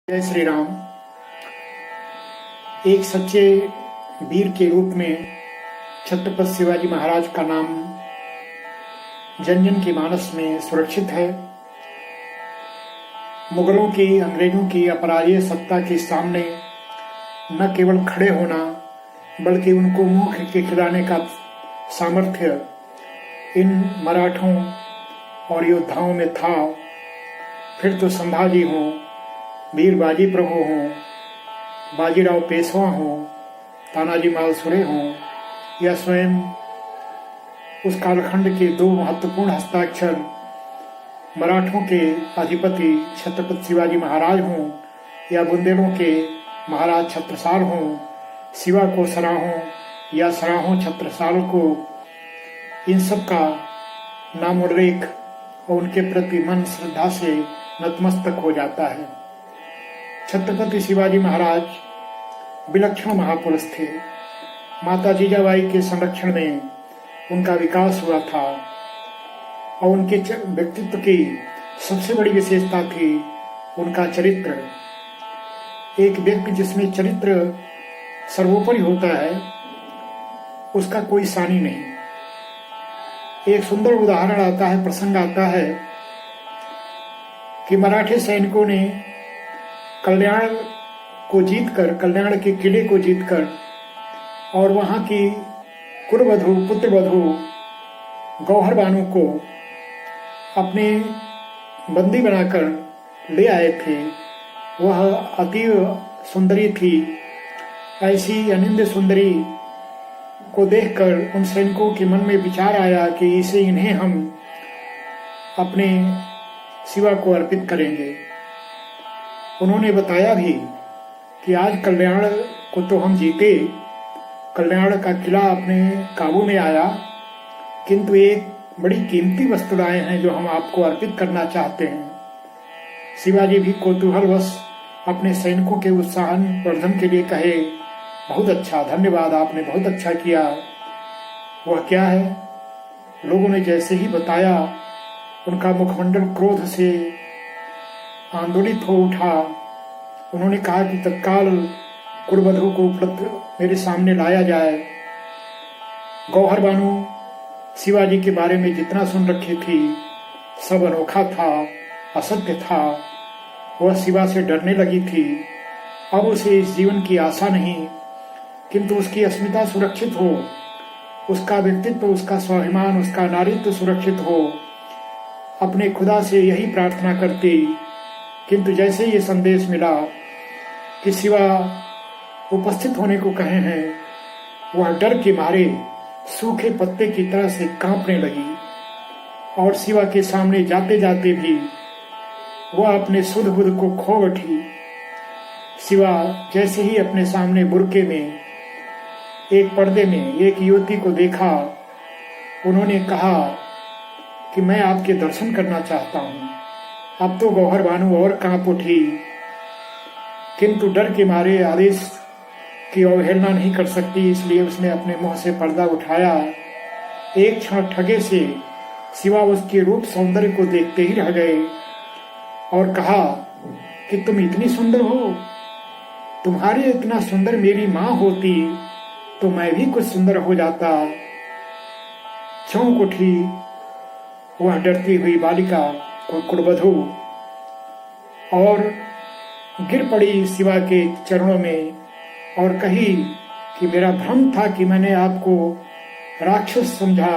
जय श्री राम। एक सच्चे वीर के रूप में छत्रपति शिवाजी महाराज का नाम जन जन के मानस में सुरक्षित है। मुगलों की, अंग्रेजों की अपराजेय सत्ता के सामने न केवल खड़े होना बल्कि उनको मुंह के खिलाने का सामर्थ्य इन मराठों और योद्धाओं में था। फिर तो संभाजी हों, वीर बाजी प्रभु हों, बाजीराव पेशवा हों, तानाजी मालसुरे हों या स्वयं उस कालखंड के दो महत्वपूर्ण हस्ताक्षर मराठों के अधिपति छत्रपति शिवाजी महाराज हों या बुंदेलों के महाराज छत्रसाल हों, शिवा को सराहों या सराहों छत्रसाल को, इन सब का नामोल्लेख और उनके प्रति मन श्रद्धा से नतमस्तक हो जाता है। छत्रपति शिवाजी महाराज विलक्षण महापुरुष थे। माता जीजाबाई के संरक्षण में उनका विकास हुआ था और उनके व्यक्तित्व की सबसे बड़ी विशेषता थी उनका चरित्र। एक व्यक्ति जिसमें चरित्र सर्वोपरि होता है उसका कोई सानी नहीं। एक सुंदर उदाहरण आता है, प्रसंग आता है कि मराठे सैनिकों ने कल्याण के किले को जीतकर और वहां की कुलवधु, पुत्रवधु गौहर बानु को अपने बंदी बनाकर ले आए थे। वह अति सुंदरी थी। ऐसी अनिंद सुंदरी को देखकर उन सैनिकों के मन में विचार आया कि इन्हें हम अपने शिवा को अर्पित करेंगे। उन्होंने बताया भी कि आज कल्याण को तो हम जीते, कल्याण का किला अपने काबू में आया, किंतु एक बड़ी कीमती वस्तु लाए हैं जो हम आपको अर्पित करना चाहते हैं। शिवाजी भी कौतूहलवश अपने सैनिकों के उत्साहन वर्धन के लिए कहे, बहुत अच्छा, धन्यवाद, आपने बहुत अच्छा किया। वह क्या है? लोगों ने जैसे ही बताया उनका मुखमंडल क्रोध से आंदोलित हो उठा। उन्होंने कहा कि तत्काल कुलवधु को उपलब्ध मेरे सामने लाया जाए। गौहर बानु शिवाजी के बारे में जितना सुन रखी थी सब अनोखा था, असत्य था। वह शिवा से डरने लगी थी। अब उसे इस जीवन की आशा नहीं, किंतु उसकी अस्मिता सुरक्षित हो, उसका व्यक्तित्व, उसका स्वाभिमान, उसका नारीत्व सुरक्षित हो, अपने खुदा से यही प्रार्थना करती। किंतु जैसे ये संदेश मिला कि शिवा उपस्थित होने को कहे हैं, वह डर के मारे सूखे पत्ते की तरह से कांपने लगी और शिवा के सामने जाते जाते भी वह अपने सुध बुध को खो बैठी। शिवा जैसे ही अपने सामने बुर्के में, एक पर्दे में एक युवती को देखा, उन्होंने कहा कि मैं आपके दर्शन करना चाहता हूं। अब तो गौहर बानु और कांप उठी, किंतु डर के मारे आदेश की अवहेलना नहीं कर सकती, इसलिए उसने अपने मुंह से पर्दा उठाया। एक क्षण ठगे से शिवा उसके रूप सौंदर्य को देखते ही रह गए और कहा कि तुम इतनी सुंदर हो, तुम्हारे इतना सुंदर मेरी माँ होती तो मैं भी कुछ सुंदर हो जाता। चौंक उठी वह डरती हुई बालिका कुलवधु और गिर पड़ी शिवा के चरणों में और कही कि मेरा भ्रम था कि मैंने आपको राक्षस समझा।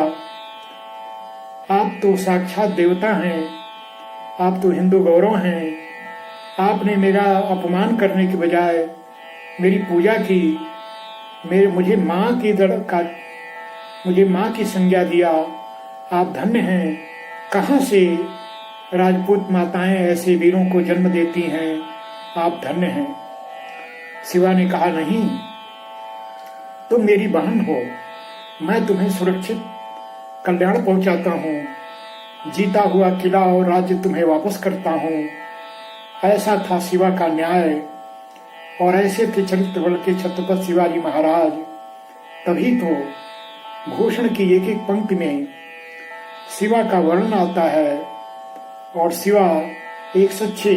आप तो साक्षात देवता हैं, आप तो हिंदू गौरव हैं। आपने मेरा अपमान करने के बजाय मेरी पूजा की, मुझे माँ की संज्ञा दिया। आप धन्य हैं। कहाँ से राजपूत माताएं ऐसे वीरों को जन्म देती हैं, आप धन्य हैं। शिवा ने कहा, नहीं, तुम मेरी बहन हो, मैं तुम्हें सुरक्षित कल्याण पहुंचाता हूँ, जीता हुआ किला और राज्य तुम्हें वापस करता हूँ। ऐसा था शिवा का न्याय और ऐसे थे चरित्र बल के छत्रपति शिवाजी महाराज। तभी तो भूषण की एक एक पंक्ति में शिवा का वर्णन आता है और शिवा एक सच्चे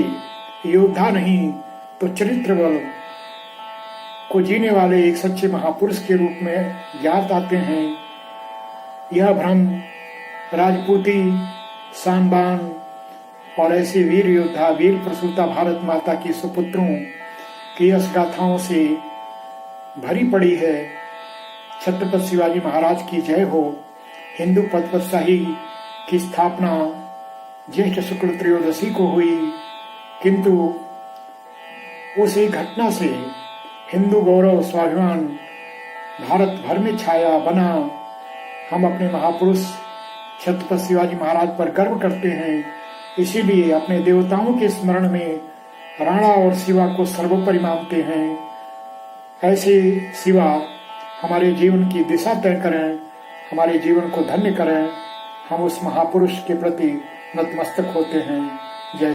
योद्धा नहीं तो चरित्र बल को जीने वाले एक सच्चे महापुरुष के रूप में याद आते हैं। यह भ्रम राजपूती, सानबान और ऐसे वीर योद्धा, वीर प्रसूता भारत माता की सुपुत्रों की यश गाथाओं से भरी पड़ी है। छत्रपति शिवाजी महाराज की जय हो। हिंदू पदपतशाही की स्थापना ज्येष्ठ शुक्ल त्रयोदशी को हुई, किंतु उस एक घटना से हिंदू गौरव स्वाभिमान भारत भर में छाया बना। हम अपने महापुरुष छत्रपति शिवाजी महाराज पर गर्व करते हैं, इसीलिए अपने देवताओं के स्मरण में राणा और शिवा को सर्वोपरि मानते हैं। ऐसे शिवा हमारे जीवन की दिशा तय करें, हमारे जीवन को धन्य करें। हम उस महापुरुष के प्रति नतमस्तक होते हैं।